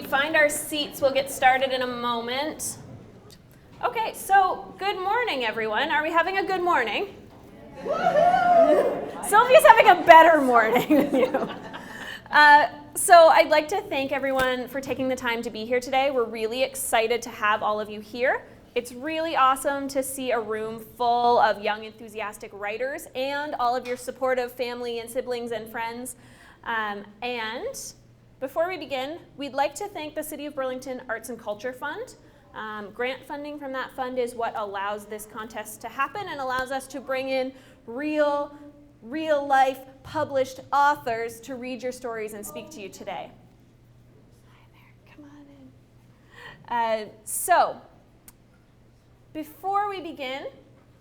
Find our seats. We'll get started in a moment. Okay, so good morning, everyone. Are we having a good morning? Sylvia's having a better morning than you. So I'd like to thank everyone for taking the time to be here today. We're really excited to have all of you here. It's really awesome to see a room full of young, enthusiastic writers and all of your supportive family and siblings and friends. And before we begin, we'd like to thank the City of Burlington Arts and Culture Fund. Grant funding from that fund is what allows this contest to happen and allows us to bring in real-life published authors to read your stories and speak to you today. Hi there, come on in. So, before we begin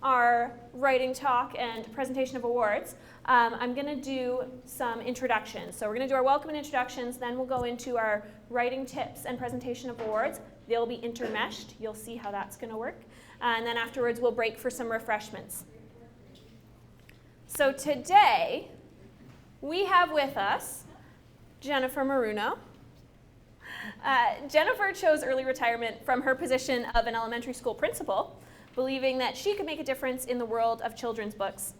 our writing talk and presentation of awards, I'm going to do some introductions. So we're going to do our welcome and introductions, then we'll go into our writing tips and presentation of awards. They'll be intermeshed. You'll see how that's going to work. And then afterwards, we'll break for some refreshments. So today, we have with us Jennifer Maruno. Jennifer chose early retirement from her position of an elementary school principal, believing that she could make a difference in the world of children's books.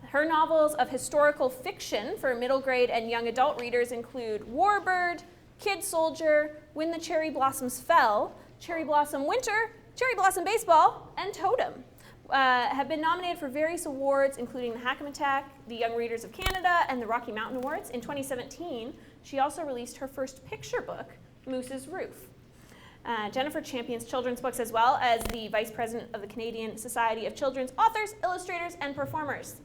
Her novels of historical fiction for middle grade and young adult readers include Warbird, Kid Soldier, When the Cherry Blossoms Fell, Cherry Blossom Winter, Cherry Blossom Baseball, and Totem. Have been nominated for various awards, including the Hackmatack, the Young Readers of Canada, and the Rocky Mountain Awards. In 2017, she also released her first picture book, Moose's Roof. Jennifer champions children's books as well as the Vice President of the Canadian Society of Children's Authors, Illustrators, and Performers.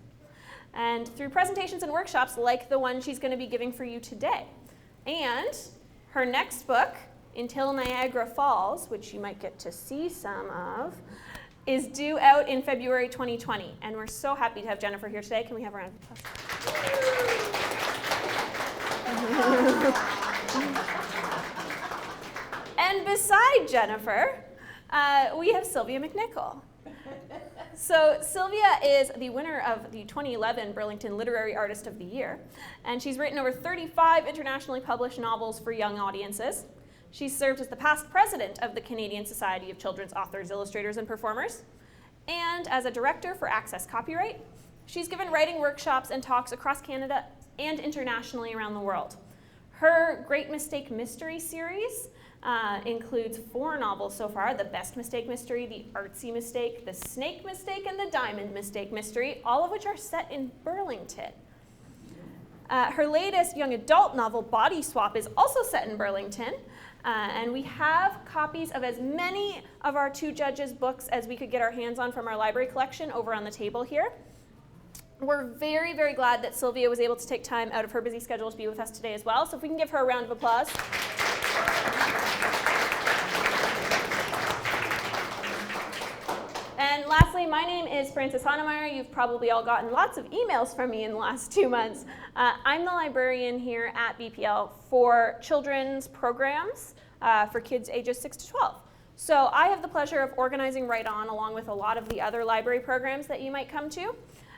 And through presentations and workshops like the one she's going to be giving for you today. And her next book, Until Niagara Falls, which you might get to see some of, is due out in February 2020. And we're so happy to have Jennifer here today. Can we have a round of applause? And beside Jennifer, we have Sylvia McNichol. So Sylvia is the winner of the 2011 Burlington Literary Artist of the Year, and she's written over 35 internationally published novels for young audiences. She's served as the past president of the Canadian Society of Children's Authors, Illustrators, and Performers, and as a director for Access Copyright. She's given writing workshops and talks across Canada and internationally around the world. Her Great Mistake Mystery series includes 4 novels so far: The Best Mistake Mystery, The Artsy Mistake, The Snake Mistake, and The Diamond Mistake Mystery, all of which are set in Burlington. Her latest young adult novel, Body Swap, is also set in Burlington, and we have copies of as many of our 2 judges' books as we could get our hands on from our library collection over on the table here. We're very, very glad that Sylvia was able to take time out of her busy schedule to be with us today as well, so if we can give her a round of applause. And lastly, my name is Frances Honemeyer. You've probably all gotten lots of emails from me in the last 2 months. I'm the librarian here at BPL for children's programs for kids ages 6 to 12. So I have the pleasure of organizing Write On along with a lot of the other library programs that you might come to.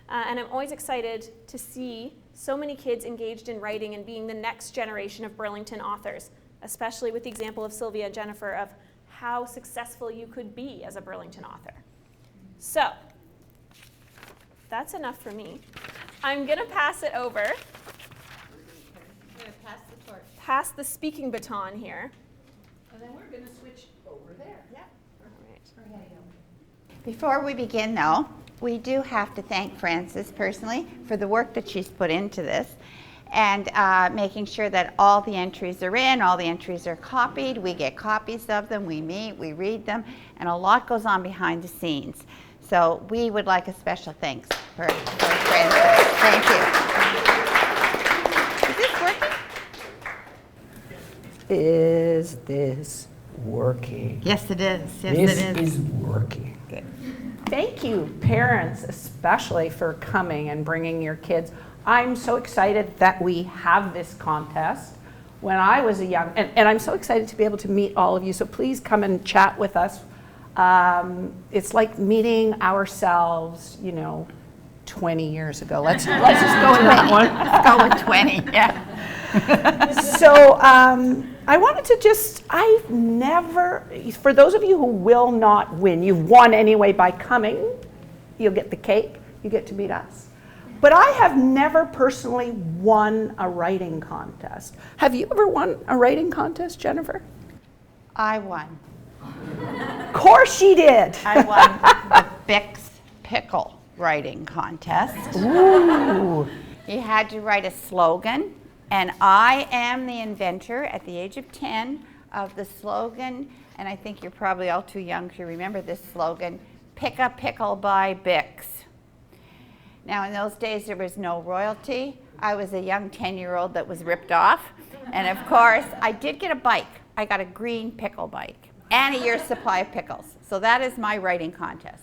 And I'm always excited to see so many kids engaged in writing and being the next generation of Burlington authors, especially with the example of Sylvia and Jennifer of how successful you could be as a Burlington author. So, that's enough for me. I'm going to pass it over. I'm going to pass the torch. Pass the speaking baton here. And then we're going to switch over there. Yeah. All right. Before we begin, though, we do have to thank Frances personally for the work that she's put into this and making sure that all the entries are in, all the entries are copied. We get copies of them, we meet, we read them, and a lot goes on behind the scenes. So we would like a special thanks for Frances. Thank you. Is this working? Is this working? Yes, it is. Yes, This it is working. Good. Thank you, parents, especially for coming and bringing your kids. I'm so excited that we have this contest. When I was a young, and I'm so excited to be able to meet all of you, so please come and chat with us. It's like meeting ourselves, 20 years ago. Let's just go with that one. Let's go with 20, yeah. So I wanted to just, I've never, for those of you who will not win, you've won anyway by coming, you'll get the cake, you get to meet us. But I have never personally won a writing contest. Have you ever won a writing contest, Jennifer? I won. Of course she did. I won the Bix Pickle writing contest. Ooh. You had to write a slogan, and I am the inventor at the age of 10 of the slogan, and I think you're probably all too young to remember this slogan, "Pick a Pickle by Bix." Now, in those days, there was no royalty. I was a young 10-year-old that was ripped off, and of course, I did get a bike. I got a green pickle bike and a year's supply of pickles. So that is my writing contest.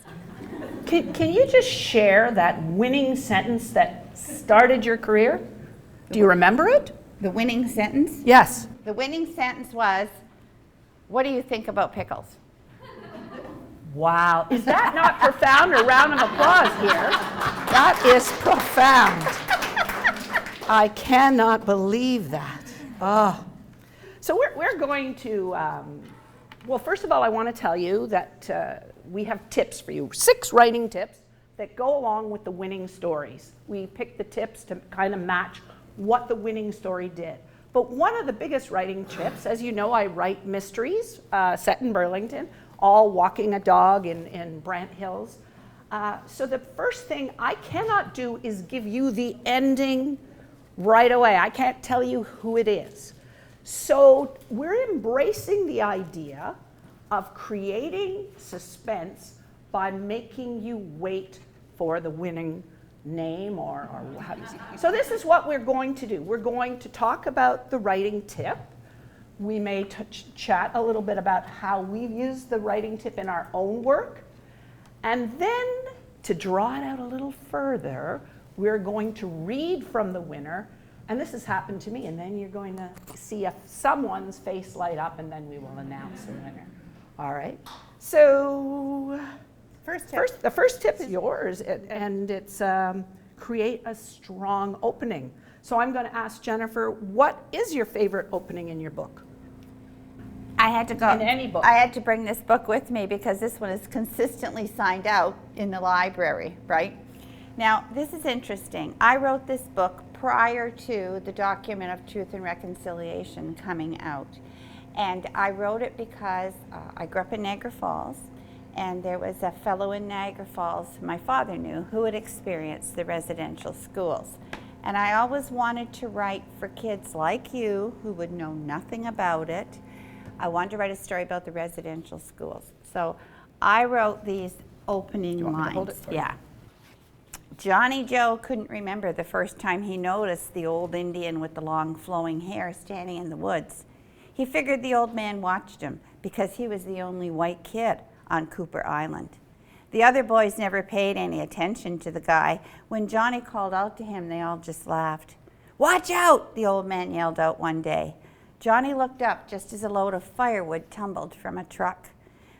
Can you just share that winning sentence that started your career? Do you remember it? The winning sentence? Yes. The winning sentence was, "What do you think about pickles?" Wow. Is that not profound? A round of applause here. That is profound. I cannot believe that. Oh. So we're going to, well, first of all, I want to tell you that we have tips for you, 6 writing tips that go along with the winning stories. We picked the tips to kind of match what the winning story did. But one of the biggest writing tips, as you know, I write mysteries set in Burlington, all walking a dog in Brant Hills. So the first thing I cannot do is give you the ending right away. I can't tell you who it is. So we're embracing the idea of creating suspense by making you wait for the winning name or how do you say. So this is what we're going to do. We're going to talk about the writing tip. We may chat a little bit about how we've used the writing tip in our own work. And then to draw it out a little further, we're going to read from the winner. And this has happened to me. And then you're going to see someone's face light up, and then we will announce the winner. All right. So the first tip is yours, and it's create a strong opening. So I'm going to ask Jennifer, what is your favorite opening in your book? I had to go. In any book. I had to bring this book with me because this one is consistently signed out in the library, right? Now, this is interesting. I wrote this book prior to the document of Truth and Reconciliation coming out. And I wrote it because I grew up in Niagara Falls, and there was a fellow in Niagara Falls my father knew who had experienced the residential schools. And I always wanted to write for kids like you who would know nothing about it. I wanted to write a story about the residential schools. So I wrote these opening lines. To hold it for yeah. Johnny Joe couldn't remember the first time he noticed the old Indian with the long flowing hair standing in the woods. He figured the old man watched him because he was the only white kid on Cooper Island. The other boys never paid any attention to the guy. When Johnny called out to him, they all just laughed. "Watch out!" the old man yelled out one day. Johnny looked up just as a load of firewood tumbled from a truck.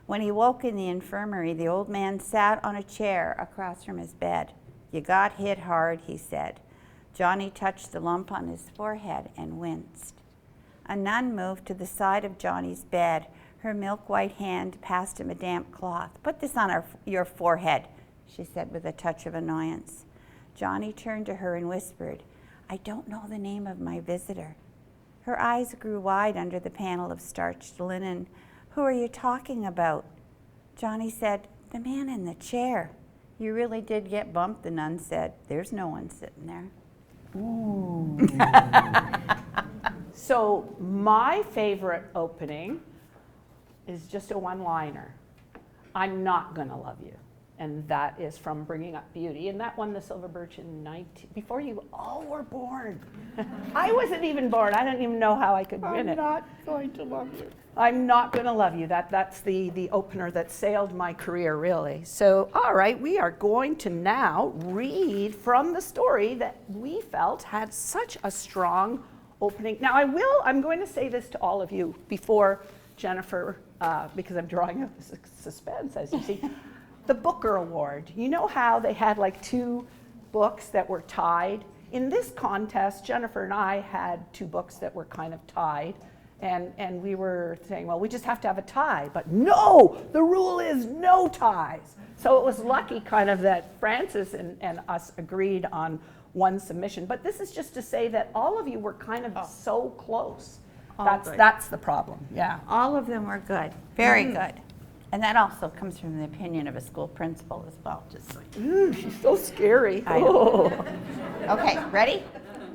When he woke in the infirmary, the old man sat on a chair across from his bed. "You got hit hard," he said. Johnny touched the lump on his forehead and winced. A nun moved to the side of Johnny's bed. Her milk-white hand passed him a damp cloth. "Put this on your forehead," she said with a touch of annoyance. Johnny turned to her and whispered, "I don't know the name of my visitor." Her eyes grew wide under the panel of starched linen. "Who are you talking about?" Johnny said, "The man in the chair." "You really did get bumped," the nun said. "There's no one sitting there." Ooh. So my favorite opening is just a one-liner. "I'm not gonna love you." And that is from Bringing Up Beauty. And that won the Silver Birch in before you all were born. I wasn't even born. I don't even know how I could win it. I'm not going to love you. I'm not gonna love you. That's the opener that sailed my career, really. So, all right, we are going to now read from the story that we felt had such a strong opening. Now, I'm going to say this to all of you before Jennifer, because I'm drawing up suspense, as you see. The Booker Award. You know how they had like 2 books that were tied? In this contest, Jennifer and I had 2 books that were kind of tied. And we were saying, well, we just have to have a tie. But no, the rule is no ties. So it was lucky kind of that Frances and us agreed on one submission. But this is just to say that all of you were kind of so close. That's the problem, yeah. All of them were good, very good. And that also comes from the opinion of a school principal as well, just so you She's so scary. I know. Okay, ready?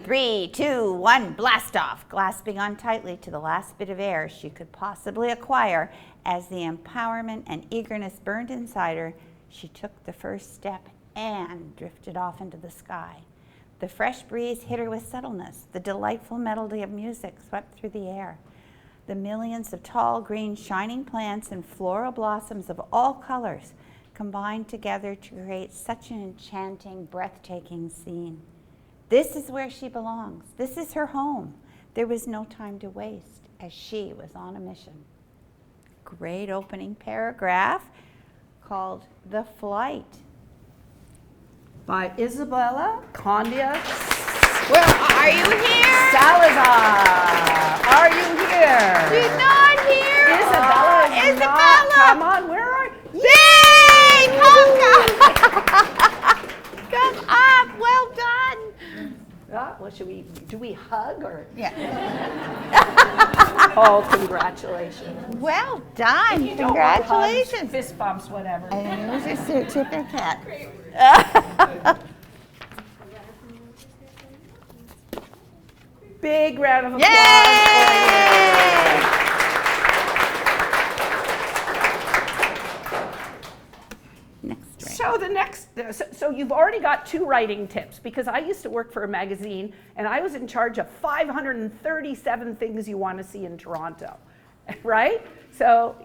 3, 2, 1, blast off, grasping on tightly to the last bit of air she could possibly acquire. As the empowerment and eagerness burned inside her, she took the first step and drifted off into the sky. The fresh breeze hit her with subtleness. The delightful melody of music swept through the air. The millions of tall, green, shining plants and floral blossoms of all colors combined together to create such an enchanting, breathtaking scene. This is where she belongs. This is her home. There was no time to waste, as she was on a mission. Great opening paragraph called The Flight. By Isabella Condia. Where are you here? Salazar. Are you here? She's not here. Isabella is Isabella. not. Come on, where are you? Yay! Come up. Well done. Well, do we hug or? Yeah. Oh, congratulations. Well done. You don't want Congratulations. hugs, fist bumps, whatever. And here's a certificate. Big round of applause Yay! for you. So you've already got 2 writing tips, because I used to work for a magazine and I was in charge of 537 things you want to see in Toronto, right? So,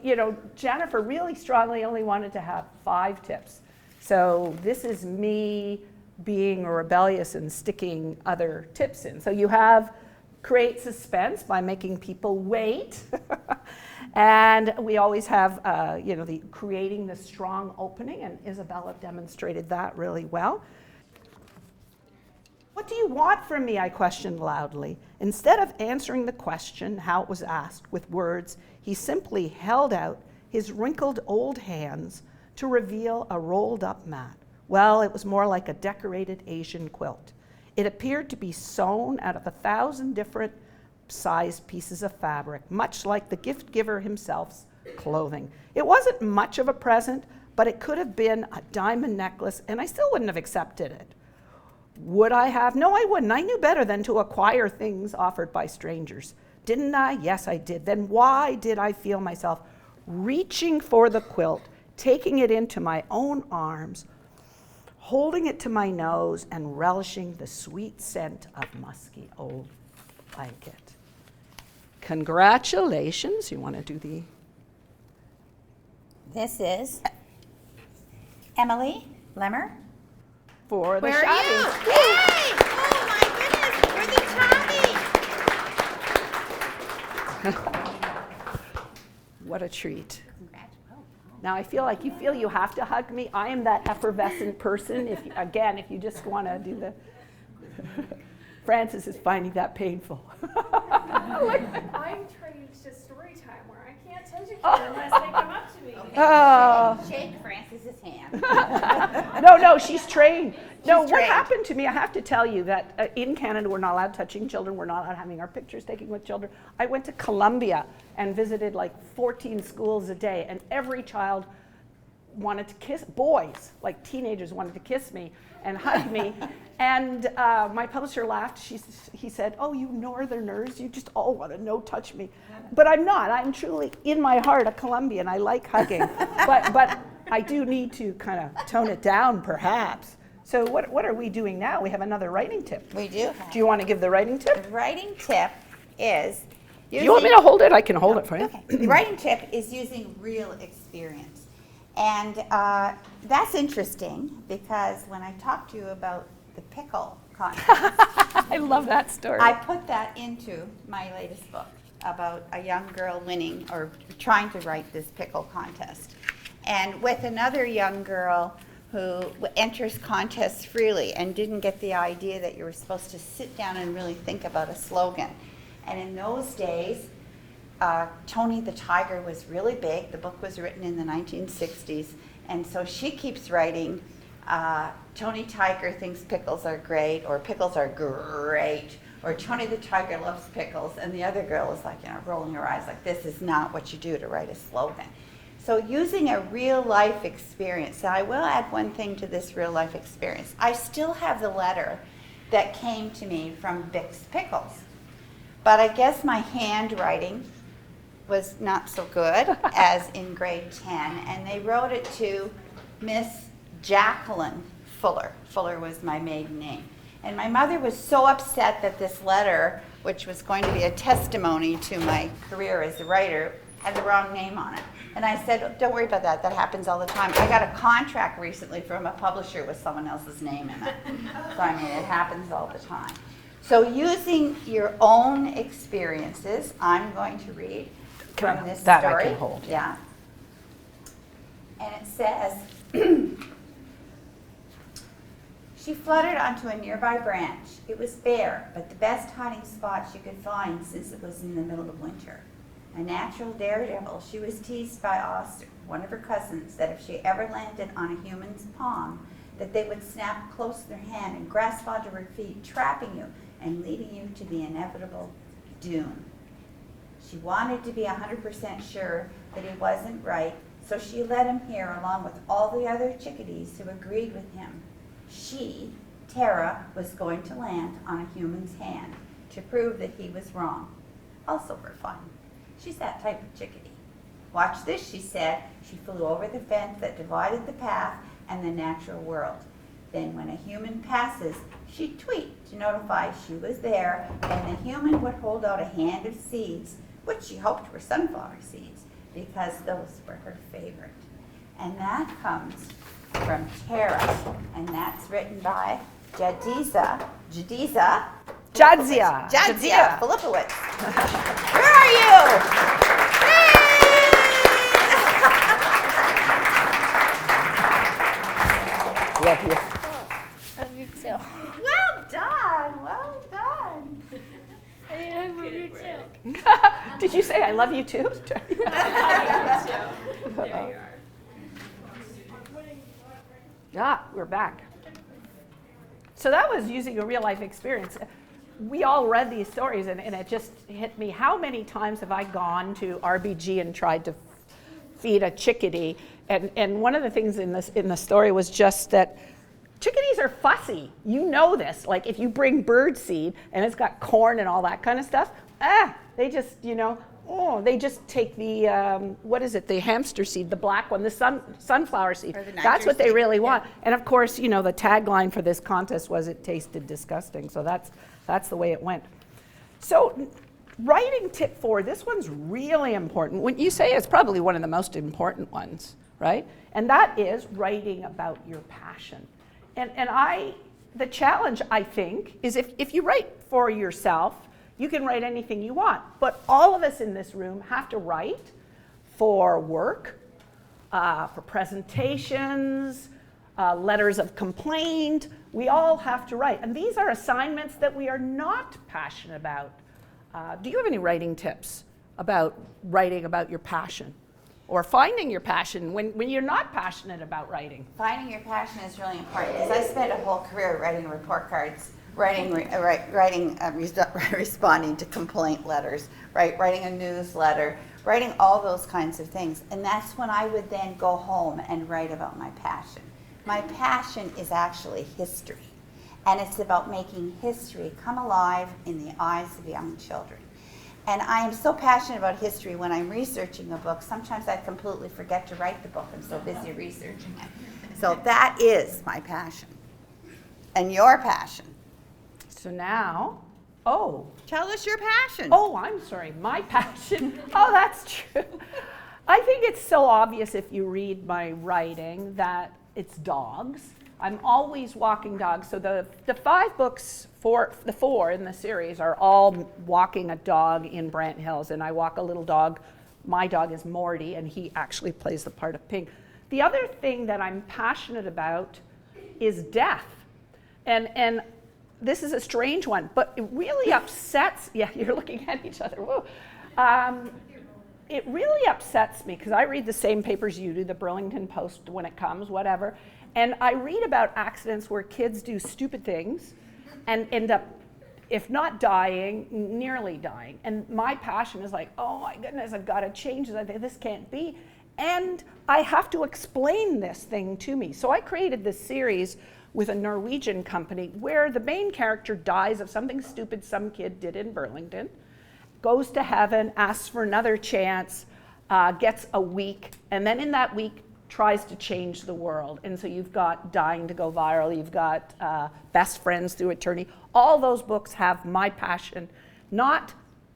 Jennifer really strongly only wanted to have 5 tips. So this is me being rebellious and sticking other tips in. So you have create suspense by making people wait. And we always have, the creating the strong opening, and Isabella demonstrated that really well. What do you want from me? I questioned loudly. Instead of answering the question, how it was asked, with words, he simply held out his wrinkled old hands to reveal a rolled up mat. Well, it was more like a decorated Asian quilt. It appeared to be sewn out of 1,000 different sized pieces of fabric, much like the gift giver himself's clothing. It wasn't much of a present, but it could have been a diamond necklace, and I still wouldn't have accepted it. Would I have? No, I wouldn't. I knew better than to acquire things offered by strangers. Didn't I? Yes, I did. Then why did I feel myself reaching for the quilt, taking it into my own arms, holding it to my nose, and relishing the sweet scent of musky old blanket? Congratulations. You want to do the... This is Emily Lemmer. For the Where are shabby. you? Yay! Oh my goodness, for the shabby. What a treat. Now I feel like you have to hug me. I am that effervescent person. If you just want to do the... Frances is finding that painful. I'm turning to story time where I can't touch a kid unless they come up to me. Shake Frances's hand. No, she's trained. No, what trained. happened to me, I have to tell you that in Canada we're not allowed touching children, we're not allowed having our pictures taken with children. I went to Colombia and visited like 14 schools a day, and every child wanted to kiss, boys, like teenagers wanted to kiss me and hug me. And my publisher laughed. He said, "Oh, you Northerners, you just all want to no-touch me." But I'm not. I'm truly, in my heart, a Colombian. I like hugging. but I do need to kind of tone it down, perhaps. So what are we doing now? We have another writing tip. We do. Do you want to give the writing tip? The writing tip is Do you want me to hold it? I can hold it for you. Okay. The writing tip is using real experience. And that's interesting because when I talked to you about the pickle contest, I love that story. I put that into my latest book about a young girl winning or trying to write this pickle contest. And with another young girl who enters contests freely and didn't get the idea that you were supposed to sit down and really think about a slogan. And in those days, Tony the Tiger was really big. The book was written in the 1960s, and so she keeps writing, Tony Tiger thinks pickles are great, or pickles are great, or Tony the Tiger loves pickles, and the other girl is like, rolling her eyes like, this is not what you do to write a slogan. So using a real life experience, and I will add one thing to this real life experience. I still have the letter that came to me from Vic's Pickles, but I guess my handwriting was not so good as in grade 10, and they wrote it to Miss Jacqueline Fuller. Fuller was my maiden name. And my mother was so upset that this letter, which was going to be a testimony to my career as a writer, had the wrong name on it. And I said, don't worry about that. That happens all the time. I got a contract recently from a publisher with someone else's name in it. So, I mean, it happens all the time. So using your own experiences, I'm going to read from this that story. I can hold. Yeah. And it says, she fluttered onto a nearby branch. It was bare, but the best hiding spot she could find since it was in the middle of winter. A natural daredevil, she was teased by Auster, one of her cousins, that if she ever landed on a human's palm, that they would snap close their hand and grasp onto her feet, trapping you and leading you to the inevitable doom. She wanted to be 100% sure that he wasn't right, so she led him here along with all the other chickadees who agreed with him. She, Tara, was going to land on a human's hand to prove that he was wrong, also for fun. She's that type of chickadee. Watch this, she said. She flew over the fence that divided the path and the natural world. Then when a human passes, she'd tweet to notify she was there, and the human would hold out a hand of seeds, which she hoped were sunflower seeds, because those were her favorite. And that comes from Tara, and that's written by Jadzia Filipowicz. Where are you? Love you. Love you too. Well done, well done. I love you too. Did you say I love you too? There you are. Ah, we're back. So that was using a real life experience. We all read these stories, and it just hit me. How many times have I gone to RBG and tried to feed a chickadee? And one of the things in the story was just that chickadees are fussy. You know this. Like if you bring bird seed and it's got corn and all that kind of stuff, they just, they just take the, the hamster seed, the black one, the sunflower seed. That's what they really want. Yeah. And of course, the tagline for this contest was it tasted disgusting. So that's the way it went. So writing tip 4, this one's really important. When you say it's probably one of the most important ones, right? And that is writing about your passion. And the challenge, I think, is if you write for yourself, you can write anything you want. But all of us in this room have to write for work, for presentations, letters of complaint. We all have to write. And these are assignments that we are not passionate about. Do you have any writing tips about writing about your passion? Or finding your passion when you're not passionate about writing? Finding your passion is really important, because I spent a whole career writing report cards, responding to complaint letters, writing a newsletter, writing all those kinds of things. And that's when I would then go home and write about my passion. My passion is actually history, and it's about making history come alive in the eyes of young children. And I am so passionate about history when I'm researching a book, sometimes I completely forget to write the book. I'm so busy researching it. So that is my passion. And your passion. So now, tell us your passion. Oh, I'm sorry, my passion. Oh, that's true. I think it's so obvious if you read my writing that it's dogs. I'm always walking dogs. So the 5 books, the 4 in the series are all walking a dog in Brant Hills, and I walk a little dog. My dog is Morty, and he actually plays the part of Pink. The other thing that I'm passionate about is death. And this is a strange one, but it really upsets, yeah, you're looking at each other, whoa. it really upsets me because I read the same papers you do, the Burlington Post when it comes, whatever, and I read about accidents where kids do stupid things and end up, if not dying, nearly dying. And my passion is like, oh my goodness, I've got to change this. This can't be. And I have to explain this thing to me. So I created this series with a Norwegian company where the main character dies of something stupid some kid did in Burlington, goes to heaven, asks for another chance, gets a week, and then in that week tries to change the world. And so you've got Dying to Go Viral, you've got Best Friends Through Eternity. All those books have my passion, not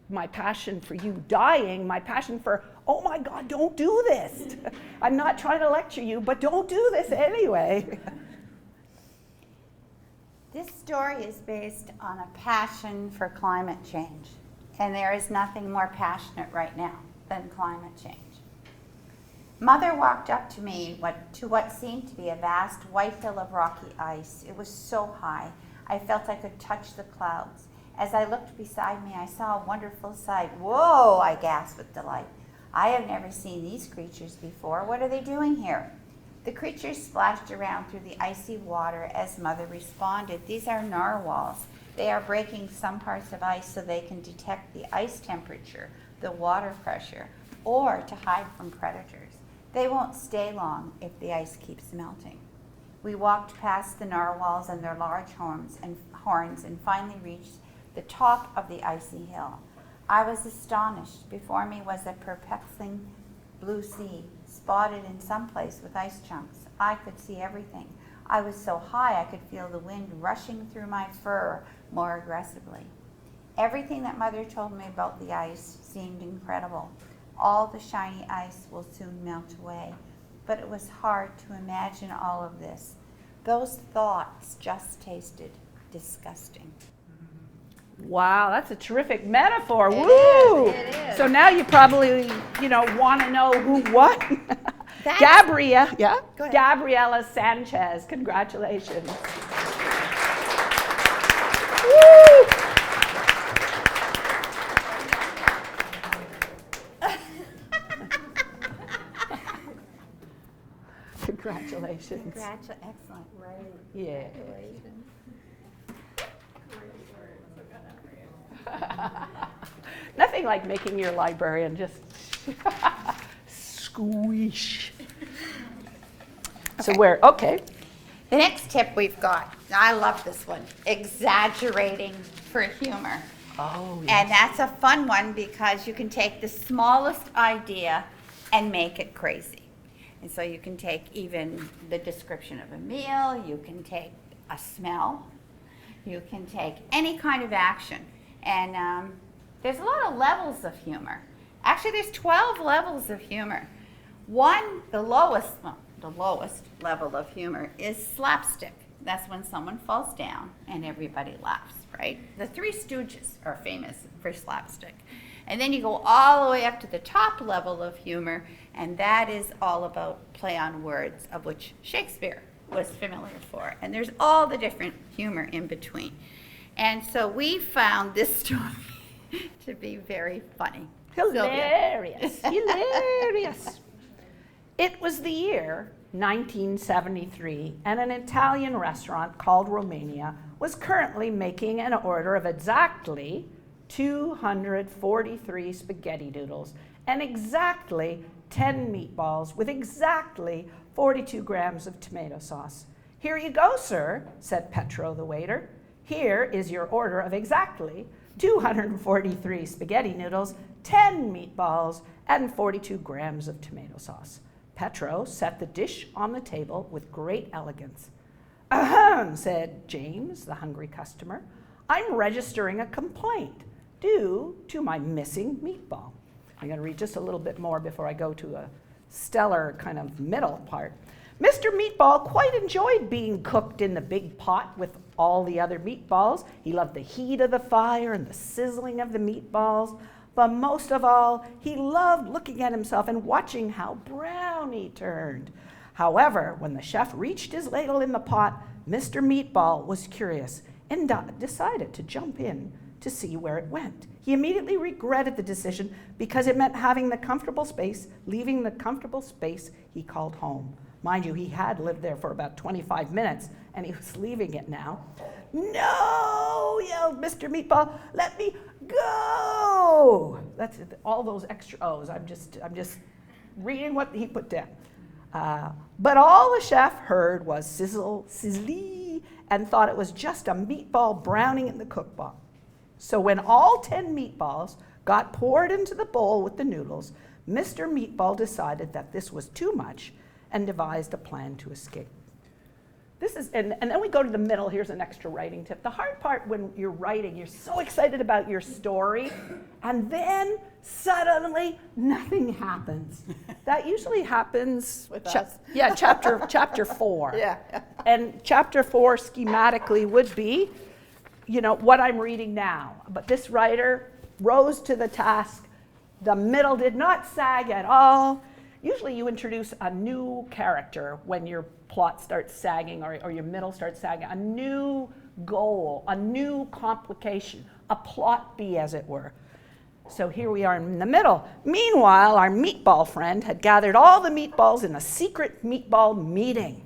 my passion for you dying, my passion for, oh my God, don't do this. I'm not trying to lecture you, but don't do this anyway. This story is based on a passion for climate change, and there is nothing more passionate right now than climate change. Mother walked up to me to what seemed to be a vast white hill of rocky ice. It was so high, I felt I could touch the clouds. As I looked beside me, I saw a wonderful sight. Whoa, I gasped with delight. I have never seen these creatures before. What are they doing here? The creatures splashed around through the icy water as Mother responded. These are narwhals. They are breaking some parts of ice so they can detect the ice temperature, the water pressure, or to hide from predators. They won't stay long if the ice keeps melting. We walked past the narwhals and their large horns and finally reached the top of the icy hill. I was astonished. Before me was a perplexing blue sea, spotted in some place with ice chunks. I could see everything. I was so high I could feel the wind rushing through my fur more aggressively. Everything that Mother told me about the ice seemed incredible. All the shiny ice will soon melt away. But it was hard to imagine all of this. Those thoughts just tasted disgusting. Wow, that's a terrific metaphor. It Woo! is, it is. So now you probably, want to know who won. Gabriella, yeah? Go ahead. Gabriella Sanchez. Congratulations. Woo! Congratulations. Excellent. Right. Yeah. Nothing like making your librarian just squish. So okay. The next tip we've got, I love this one, exaggerating for humor. Oh, And that's a fun one because you can take the smallest idea and make it crazy. And so you can take even the description of a meal, you can take a smell, you can take any kind of action. And there's a lot of levels of humor. Actually, there's 12 levels of humor. The lowest level of humor is slapstick. That's when someone falls down and everybody laughs, right? The Three Stooges are famous for slapstick. And then you go all the way up to the top level of humor, and that is all about play on words, of which Shakespeare was familiar for. And there's all the different humor in between. And so we found this story to be very funny. hilarious. Hilarious. It was the year 1973, and an Italian restaurant called Romania was currently making an order of exactly 243 spaghetti noodles and exactly 10 meatballs with exactly 42 grams of tomato sauce. "Here you go, sir," said Petro the waiter. "Here is your order of exactly 243 spaghetti noodles, 10 meatballs, and 42 grams of tomato sauce." Petro set the dish on the table with great elegance. "Ahem," said James, the hungry customer. "I'm registering a complaint due to my missing meatball." I'm going to read just a little bit more before I go to a stellar kind of middle part. "Mr. Meatball quite enjoyed being cooked in the big pot with all the other meatballs. He loved the heat of the fire and the sizzling of the meatballs. But most of all, he loved looking at himself and watching how brown he turned. However, when the chef reached his ladle in the pot, Mr. Meatball was curious and decided to jump in to see where it went. He immediately regretted the decision because it meant having the comfortable space, leaving the comfortable space he called home. Mind you, he had lived there for about 25 minutes, and he was leaving it now. "No," yelled Mr. Meatball, "let me go." That's it, all those extra O's. I'm just reading what he put down. But all the chef heard was sizzle, sizzly, and thought it was just a meatball browning in the cookbook. So when all 10 meatballs got poured into the bowl with the noodles, Mr. Meatball decided that this was too much and devised a plan to escape. This is, and then we go to the middle. Here's an extra writing tip. The hard part when you're writing, you're so excited about your story, and then suddenly nothing happens. That usually happens With us. Yeah, chapter 4. Yeah. And chapter 4 schematically would be, what I'm reading now. But this writer rose to the task. The middle did not sag at all. Usually you introduce a new character when your plot starts sagging or your middle starts sagging, a new goal, a new complication, a plot B, as it were. So here we are in the middle. Meanwhile, our meatball friend had gathered all the meatballs in a secret meatball meeting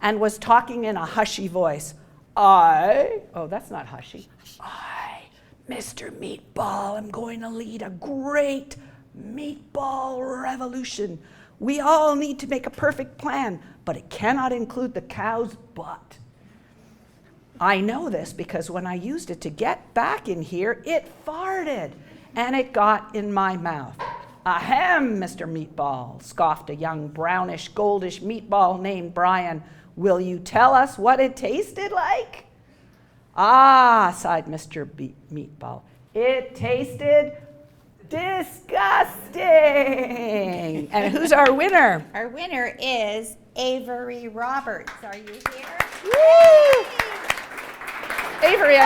and was talking in a hushy voice. Oh, that's not hushy. I, Mr. Meatball, am going to lead a great meatball revolution. We all need to make a perfect plan, but it cannot include the cow's butt. I know this because when I used it to get back in here, it farted, and it got in my mouth. Ahem, Mr. Meatball, scoffed a young brownish, goldish meatball named Brian. Will you tell us what it tasted like? Ah, sighed Mr. Meatball. It tasted disgusting. And who's our winner? Our winner is Avery Roberts. Are you here? Woo! Avery,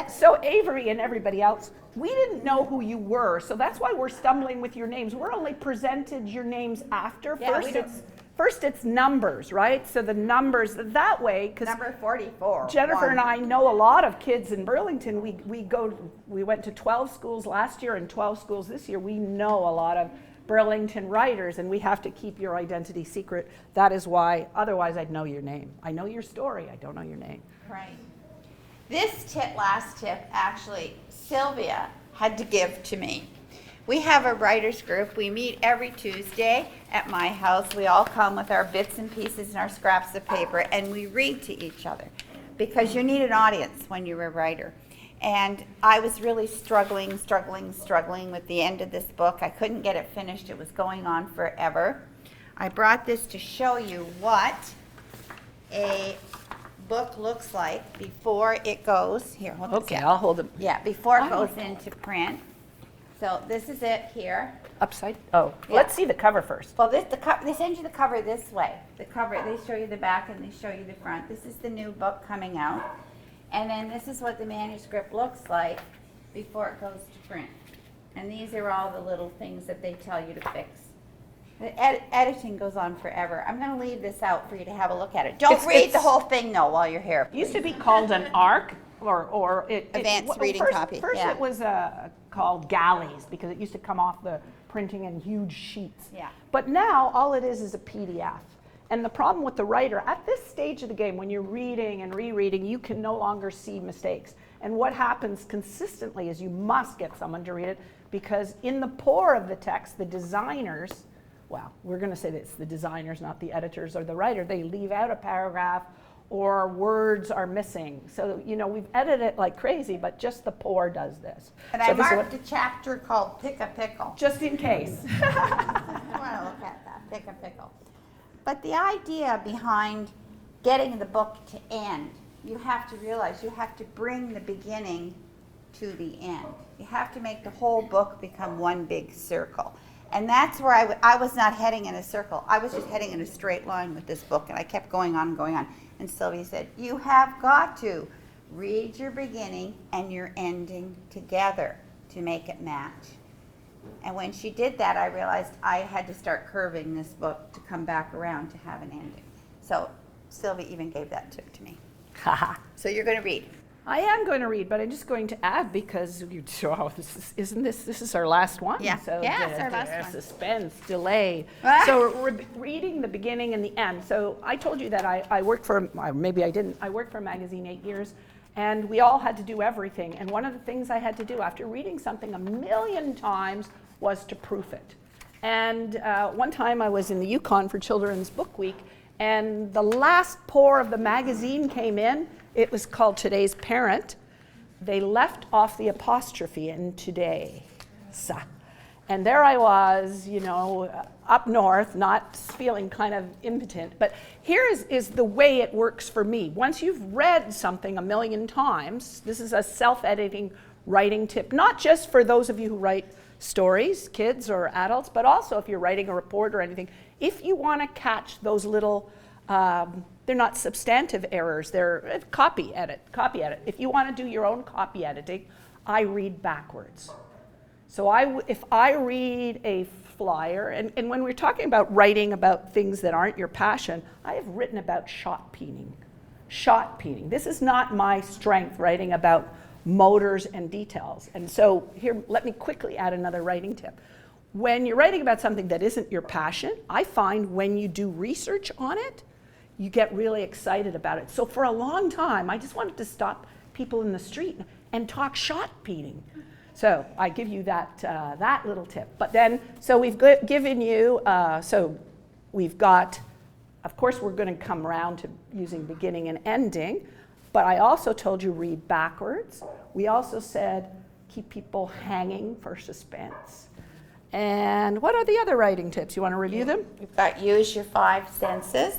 So Avery and everybody else, we didn't know who you were, so that's why we're stumbling with your names. We're only presented your names after. Yeah, First it's numbers, right? So the numbers, that way, because Number 44. Jennifer and I know a lot of kids in Burlington. We went to 12 schools last year and 12 schools this year. We know a lot of Burlington writers, and we have to keep your identity secret. That is why, otherwise I'd know your name. I know your story, I don't know your name. Right. This last tip, actually, Sylvia had to give to me. We have a writers group. We meet every Tuesday at my house. We all come with our bits and pieces and our scraps of paper, and we read to each other because you need an audience when you're a writer. And I was really struggling with the end of this book. I couldn't get it finished. It was going on forever. I brought this to show you what a book looks like before it goes, here, hold this Okay, up. I'll hold it Before it goes into print. So this is it here. upside. Oh, Yeah. let's see the cover first. Well, they send you the cover this way. The cover, they show you the back and they show you the front. This is the new book coming out. And then this is what the manuscript looks like before it goes to print. And these are all the little things that they tell you to fix. The editing goes on forever. I'm going to leave this out for you to have a look at it. Don't read the whole thing, though, while you're here. It used to be called an ARC, or Advanced reading copy, First yeah. it was called galleys because it used to come off the printing in huge sheets. Yeah. But now all it is a PDF. And the problem with the writer, at this stage of the game, when you're reading and rereading, you can no longer see mistakes. And what happens consistently is you must get someone to read it because in the pour of the text, the designers, well, we're going to say that it's the designers, not the editors or the writer, they leave out a paragraph or words are missing. So, we've edited it like crazy, but just the pour does this. And So I this is marked a chapter called Pick a Pickle. just in case. I want to look at that, Pick a Pickle. But the idea behind getting the book to end, you have to realize you have to bring the beginning to the end. You have to make the whole book become one big circle. And that's where I was not heading in a circle. I was just heading in a straight line with this book, and I kept going on and going on. And Sylvia said, you have got to read your beginning and your ending together to make it match. And when she did that, I realized I had to start curving this book to come back around to have an ending. So Sylvia even gave that tip to me. Haha. So you're going to read. I am going to read, but I'm just going to add because this is our last one. Yeah. So Yeah, it's our last one. Suspense, delay. Ah. So reading the beginning and the end. So I told you that I worked for, maybe I didn't, I worked for a magazine 8 years, and we all had to do everything. And one of the things I had to do after reading something 1,000,000 times was to proof it. And one time I was in the Yukon for Children's Book Week, and the last pour of the magazine came in. It was called Today's Parent. They left off the apostrophe in today. And there I was, up north, not feeling kind of impotent. But here is the way it works for me. Once you've read something 1,000,000 times, this is a self-editing writing tip, not just for those of you who write stories, kids or adults, but also if you're writing a report or anything. If you want to catch those little they're not substantive errors, they're copy edit. If you want to do your own copy editing, I read backwards. So if I read a flyer, and when we're talking about writing about things that aren't your passion, I have written about shot peening. This is not my strength, writing about motors and details. And so here, let me quickly add another writing tip. When you're writing about something that isn't your passion, I find when you do research on it, you get really excited about it. So for a long time, I just wanted to stop people in the street and talk shot peening. So I give you that little tip. But then, so we've given you, so we've got, of course, we're going to come around to using beginning and ending, but I also told you read backwards. We also said keep people hanging for suspense. And what are the other writing tips? You want to review them? We've got use your 5 senses.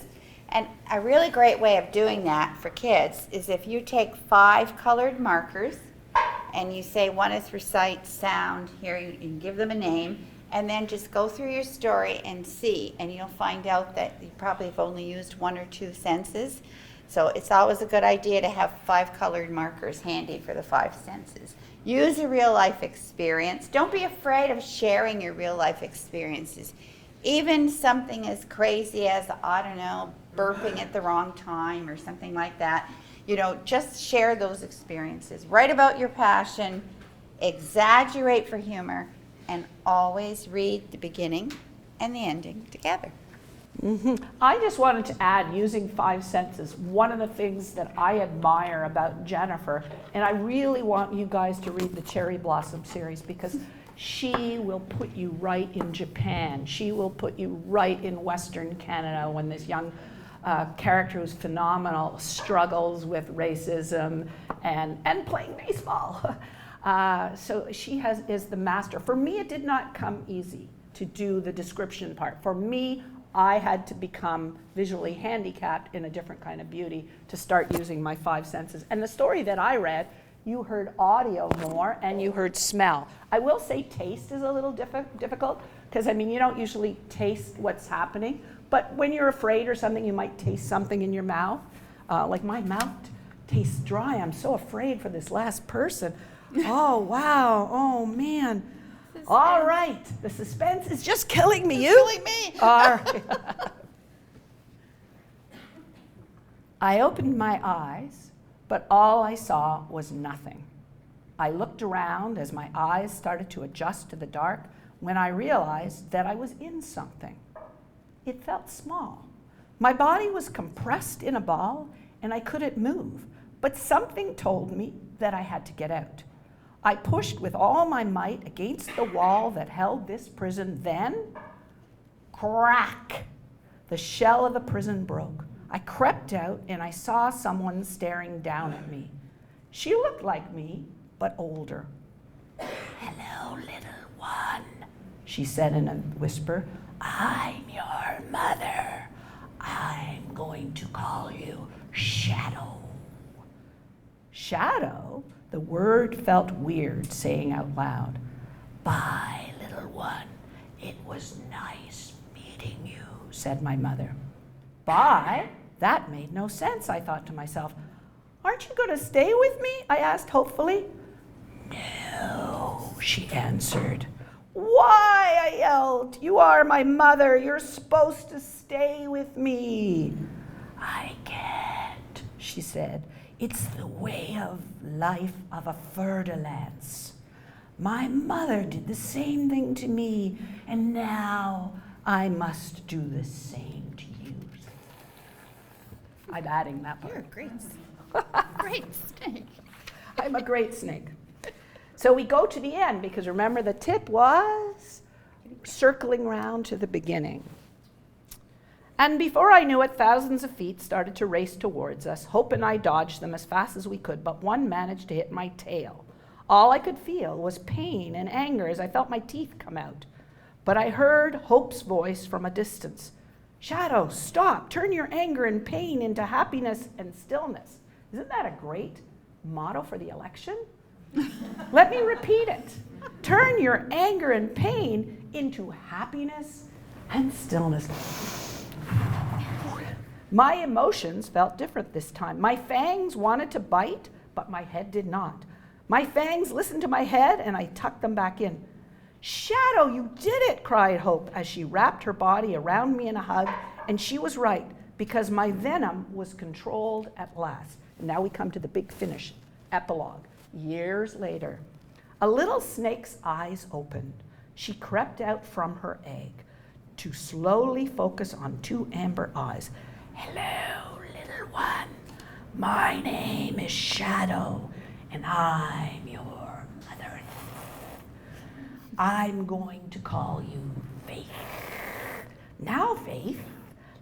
And a really great way of doing that for kids is if you take 5 colored markers and you say one is for sight, sound, here you can give them a name, and then just go through your story and see, and you'll find out that you probably have only used 1 or 2 senses. So it's always a good idea to have 5 colored markers handy for the 5 senses. Use a real life experience. Don't be afraid of sharing your real life experiences. Even something as crazy as, I don't know, burping at the wrong time or something like that. Just share those experiences. Write about your passion, exaggerate for humor, and always read the beginning and the ending together. I just wanted to add, using 5 senses, one of the things that I admire about Jennifer, and I really want you guys to read the Cherry Blossom series because she will put you right in Japan. She will put you right in Western Canada when this young character who's phenomenal struggles with racism and playing baseball. So she is the master. For me, it did not come easy to do the description part. For me, I had to become visually handicapped in a different kind of beauty to start using my 5 senses. And the story that I read, you heard audio more and you heard smell. I will say taste is a little difficult because, you don't usually taste what's happening. But when you're afraid or something, you might taste something in your mouth. Like my mouth tastes dry. I'm so afraid for this last person. Oh, wow. Oh, man. Suspense. All right. The suspense is just killing me. Killing me. All right. I opened my eyes, but all I saw was nothing. I looked around as my eyes started to adjust to the dark when I realized that I was in something. It felt small. My body was compressed in a ball and I couldn't move, but something told me that I had to get out. I pushed with all my might against the wall that held this prison. Then, crack! The shell of the prison broke. I crept out and I saw someone staring down at me. She looked like me, but older. "Hello, little one," she said in a whisper. "I'm your mother. I'm going to call you Shadow." Shadow? The word felt weird saying out loud. "Bye, little one. It was nice meeting you," said my mother. Bye? That made no sense, I thought to myself. "Aren't you going to stay with me?" I asked hopefully. "No," she answered. "Why?" I yelled. "You are my mother. You're supposed to stay with me." "I can't," she said. It's the way of life of a fer-de-lance. My mother did the same thing to me, and now I must do the same to you. I'm adding that part. You're a great snake. I'm a great snake. So we go to the end, because remember the tip was circling round to the beginning. And before I knew it, thousands of feet started to race towards us. Hope and I dodged them as fast as we could, but one managed to hit my tail. All I could feel was pain and anger as I felt my teeth come out. But I heard Hope's voice from a distance. Shadow, stop. Turn your anger and pain into happiness and stillness. Isn't that a great motto for the election? Let me repeat it. Turn your anger and pain into happiness and stillness. My emotions felt different this time. My fangs wanted to bite, but my head did not. My fangs listened to my head, and I tucked them back in. Shadow, you did it, cried Hope as she wrapped her body around me in a hug, and she was right, because my venom was controlled at last. And now we come to the big finish, epilogue. Years later, a little snake's eyes opened. She crept out from her egg to slowly focus on two amber eyes. Hello, little one. My name is Shadow, and I'm your mother. I'm going to call you Faith. Now, Faith,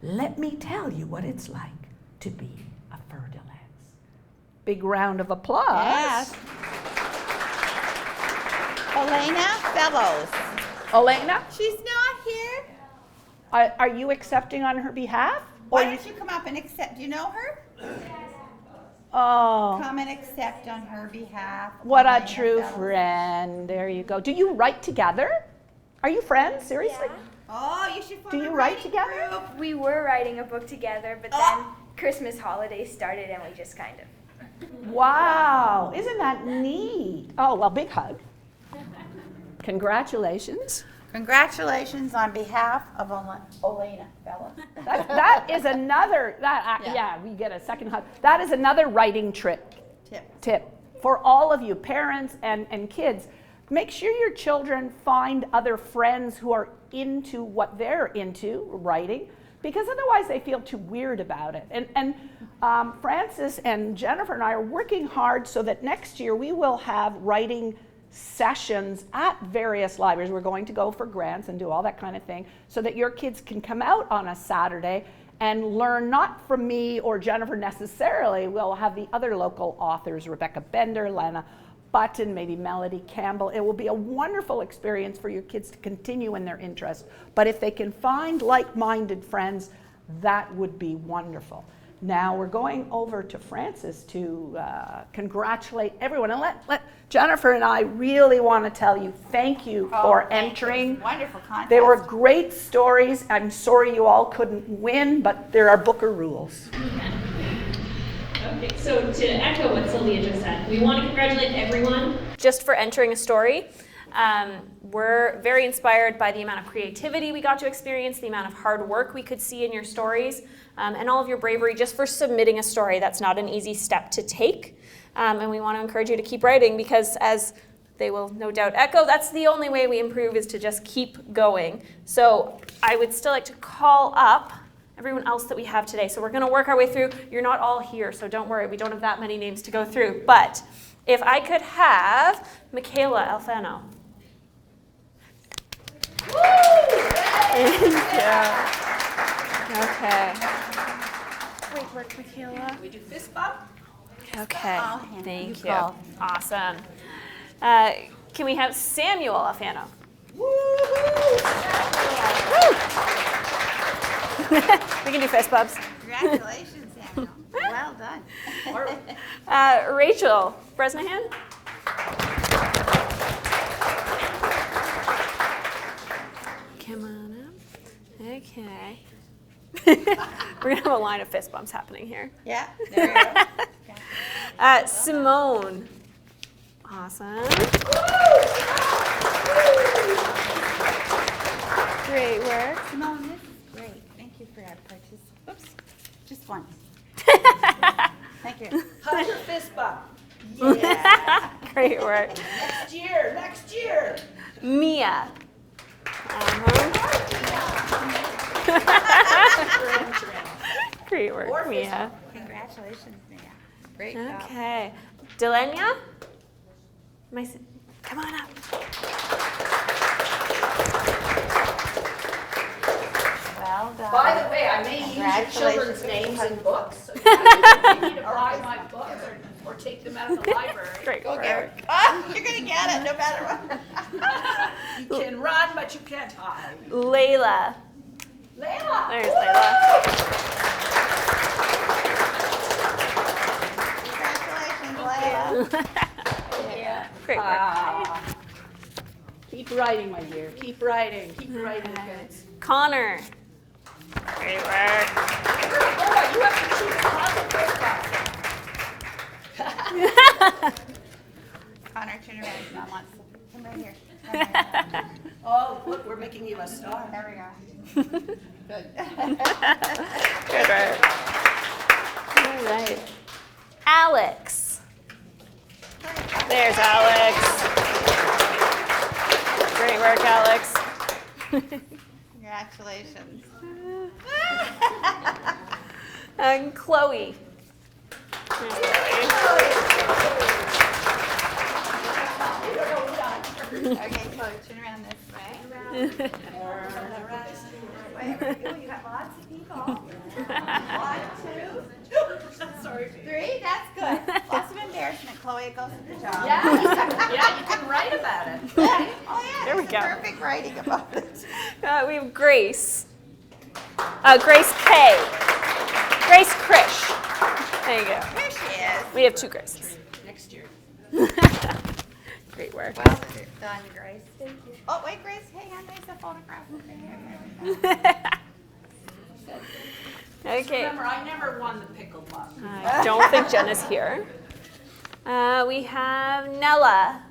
let me tell you what it's like to be a fer-de-lance. Big round of applause. Yes. Elena Fellows. Elena, She's not here. are you accepting on her behalf? Why don't you come up and accept? Do you know her? Oh, Come and accept on her behalf. what a Elena true Fellows. friend. There you go. Do you write together? Are you friends? Seriously? Oh, you should form Do you a write writing together? group. We were writing a book together, but then Christmas holidays started and we just kind of. Wow, isn't that neat? Oh, well, big hug. Congratulations. Congratulations on behalf of Elena Fellows. That is another, yeah, we get a second hug. That is another writing tip for all of you, parents and kids. Make sure your children find other friends who are into what they're into, writing, because otherwise they feel too weird about it. And Francis and Jennifer and I are working hard so that next year we will have writing sessions at various libraries. We're going to go for grants and do all that kind of thing so that your kids can come out on a Saturday and learn not from me or Jennifer necessarily. We'll have the other local authors, Rebecca Bender, Lana Button, maybe Melody Campbell. It will be a wonderful experience for your kids to continue in their interest. But if they can find like-minded friends, that would be wonderful. Now we're going over to Francis to congratulate everyone. And let Jennifer and I really want to tell you thank you for entering. Wonderful contest. They were great stories. I'm sorry you all couldn't win, but there are Booker rules. Okay, so to echo what Sylvia just said, we want to congratulate everyone Just for entering a story. We're very inspired by the amount of creativity we got to experience, the amount of hard work we could see in your stories, and all of your bravery just for submitting a story. That's not an easy step to take. And we want to encourage you to keep writing because, as they will no doubt echo, that's the only way we improve is to just keep going. So I would still like to call up everyone else that we have today. So we're going to work our way through. You're not all here, so don't worry. We don't have that many names to go through. But if I could have Michaela Alfano. Okay. Great work, Michaela. We do fist bump. Okay, Oh, Hannah, thank you you. call. Awesome. Can we have Samuel Alfano? We can do fist bumps. Congratulations, Samuel. Well done. Rachel Bresnahan. Come on up. Okay. We're going to have a line of fist bumps happening here. Yeah, there you go. Simone. Awesome. Great work. Simone, this is great. Thank you for our participation. Oops, just one. Mia. Great work, Mia. Congratulations, Mia. Great job. Okay. Delenia? Come on up. Well done. By the way, I may use your children's names in books, so you need to buy my books or take them out of the library. Great Go work. get it. Oh, you're going to get it no matter what. You can run, but you can't hide. Layla. Layla! There's Layla. Congratulations, Layla. Great work. Keep writing, my dear. Keep writing. Keep writing, kids. Connor. Great work. Boy, you have to choose positive. Connor, turn around. Mom wants to come right here. Oh, look, we're making you a star. There we go. Good. Good work. All right. Alex. There's Alex. Great work, Alex. Congratulations. And Chloe. Okay, Chloe, turn around this way. Wait, you have lots of people. 1, 2, sorry, 3. That's good. Lots of embarrassment, Chloe. It goes with the job. Yeah, you can write about it. Oh yeah, There we there's go. perfect writing about it. We have Grace. Grace K. Grace Krish. There you go. Here she is. We have 2 Graces. Next year. Great work. Well done, Grace. Thank you. Oh wait, Grace, hang on. There's a photograph over here. Okay. Remember, I never won the pickle bus. I don't think Jen is here. We have Nella.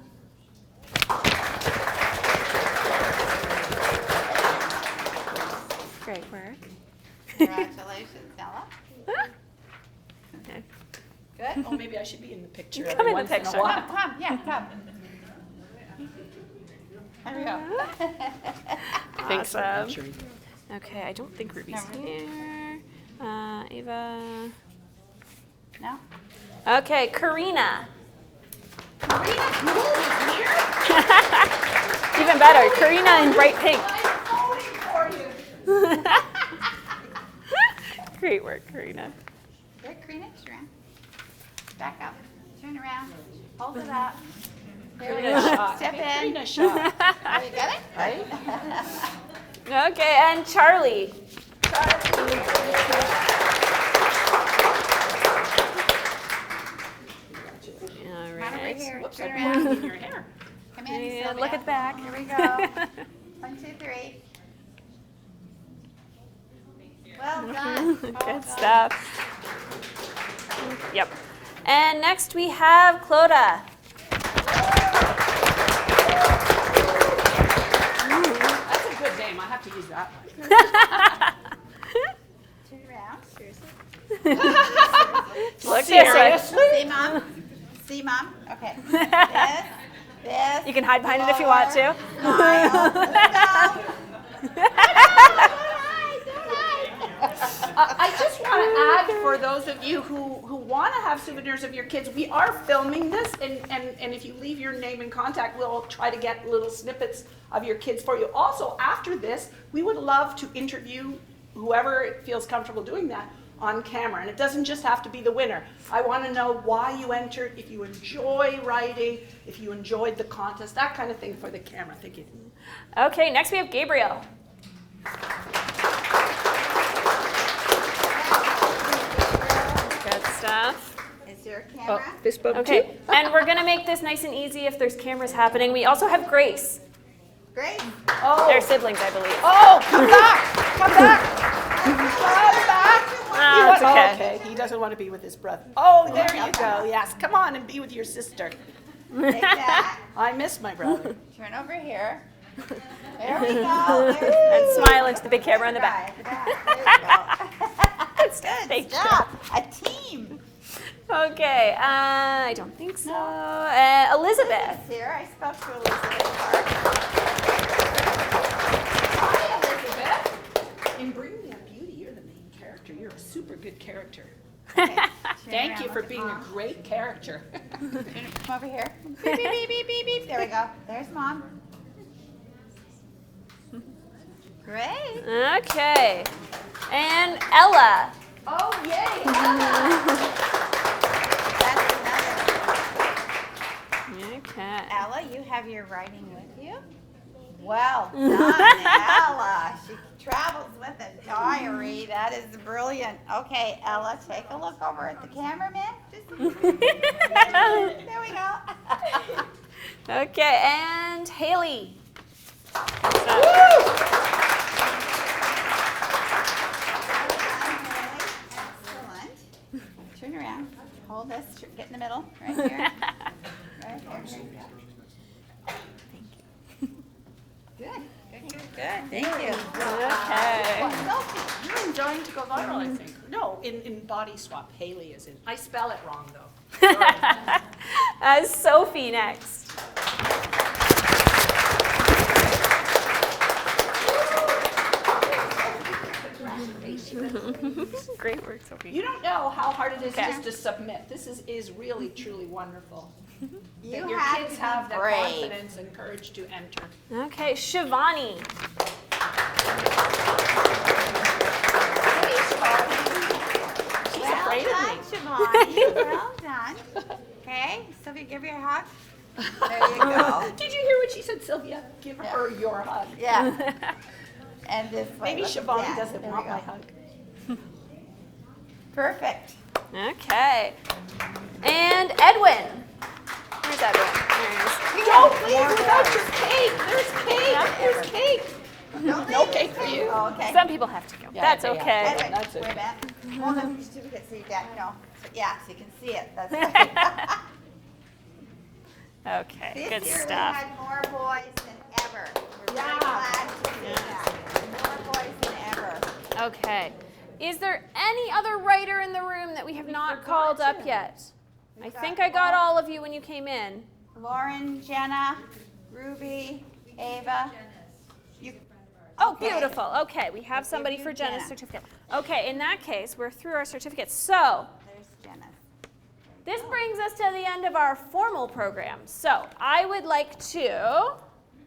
Great work. Congratulations, Nella. Okay. Good. Oh, maybe I should be in the picture. Come in the once in a picture. while. Come, yeah, come. There we go. Thanks, Awesome. Sure. Okay, I don't think Ruby's No, Ruby. here. Ava. No? Okay, Karina. Karina Gould is here? Even better, Karina in bright pink. I'm voting for you. Great work, Karina. Good, Karina, turn around. Back up. Turn around. Hold it up. There we Karina go. shot. Step in. Karina shot. Oh, you got it? Right? Okay, and Charlie. All Come on over right. here. Whoops, Turn I'm around. blocking your hair. Come in, And Sylvia. look at the back. Here we go. 1, 2, 3. Well done. Well Good done. stuff. Yep. And next we have Clodagh. That's a good name. I have to use that one. Turn around. Seriously. Look this way. See, Mom? See, Mom? Okay. This. You can hide behind it if you want to. Smile. I just want to add, for those of you who want to have souvenirs of your kids, we are filming this, and if you leave your name and contact, we'll try to get little snippets of your kids for you. Also, after this, we would love to interview whoever feels comfortable doing that on camera, and it doesn't just have to be the winner. I want to know why you entered, if you enjoy writing, if you enjoyed the contest, that kind of thing for the camera. Thank you. Okay, next we have Gabriel. Good stuff. Is there a camera? This book Okay, and we're gonna make this nice and easy if there's cameras happening. We also have Grace. Great. They're siblings, I believe. Oh, come back! Come back! Come back! Oh, it's okay. Okay, he doesn't want to be with his brother. Oh, there you go. Yes, come on and be with your sister. Take that. I miss my brother. Turn over here. There we go. And smile into the big camera in the back. There we go. Good stuff. Good Thank job. A team. Okay, I don't think so. Elizabeth. Here, I spoke to Elizabeth Clark. character. Come over here. Beep, beep, beep, beep, beep, beep. There we go. There's Mom. Great. Okay. And Ella. Oh, yay! That's another. Okay. Ella, you have your writing with you? Well done, Ella. She travels with a diary. That is brilliant. Okay, Ella, take a look over at the cameraman. There we go. Okay, and Haley. Excellent. Turn around. Hold this. Get in the middle. Right here. Right here. Good. Good. Thank you. Okay. Sophie, you're enjoying to go viral, I think. No, in body swap, Haley is in. I spell it wrong, though. Sophie next. Great work, Sophie. You don't know how hard it is Okay. just to submit. This is really, truly wonderful. You That your have kids to be have the brave. confidence and courage to enter. Okay, Shivani. She's afraid of me. Shivani. Well done. Okay, Sylvia, give her a hug. There you go. Did you hear what she said, Sylvia? Give her your hug. Yeah. And this way. Maybe look at Shivani that. doesn't There we want go. my hug. Perfect. Okay. And Edwin. Where's Edwin? There he is. No, please, without your cake. There's cake. There's cake. No cake for you. Oh, okay. Some people have to go. Yeah, That's yeah, okay. yeah. Edwin, That's wait a okay. minute. Hold up your certificate so you get, yeah, so you can see it. That's right. Okay, This good year stuff. we had more boys than ever. We're very Yeah. glad to see that. More boys than ever. Okay. Is there any other writer in the room that we have not called up yet? I think I got all of you when you came in. Lauren, Jenna, Ruby, Ava. Oh, Okay. beautiful. Okay, we have somebody you for Jenna's Jenna. certificate. Okay, in that case, we're through our certificates. So, There's Jenna. this brings us to the end of our formal program. So, I would like to,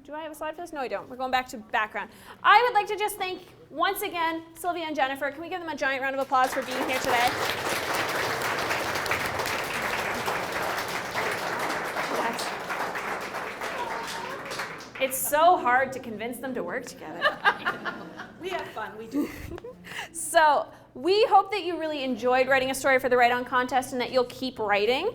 do I have a slide for this? No, I don't. We're going back to background. I would like to just thank, once again, Sylvia and Jennifer. Can we give them a giant round of applause for being here today? It's so hard to convince them to work together. We have fun. We do. So we hope that you really enjoyed writing a story for the Write On contest and that you'll keep writing.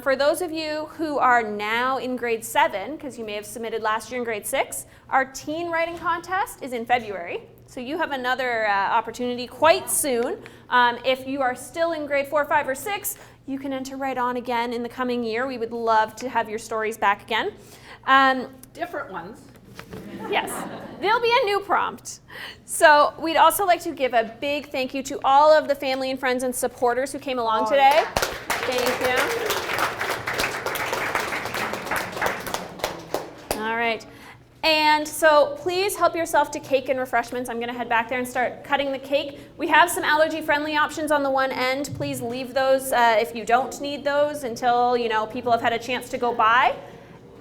For those of you who are now in grade 7, because you may have submitted last year in grade 6, our teen writing contest is in February. So you have another opportunity quite soon. If you are still in grade 4, 5, or 6, you can enter Write On again in the coming year. We would love to have your stories back again. Different ones. Yes, there'll be a new prompt. So we'd also like to give a big thank you to all of the family and friends and supporters who came along today. Thank you. All right. And so please help yourself to cake and refreshments. I'm going to head back there and start cutting the cake. We have some allergy-friendly options on the one end. Please leave those if you don't need those until people have had a chance to go by.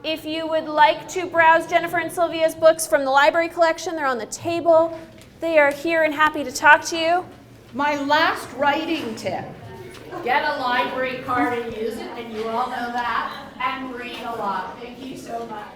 If you would like to browse Jennifer and Sylvia's books from the library collection, they're on the table. They are here and happy to talk to you. My last writing tip. Get a library card and use it, and you all know that, and read a lot. Thank you so much.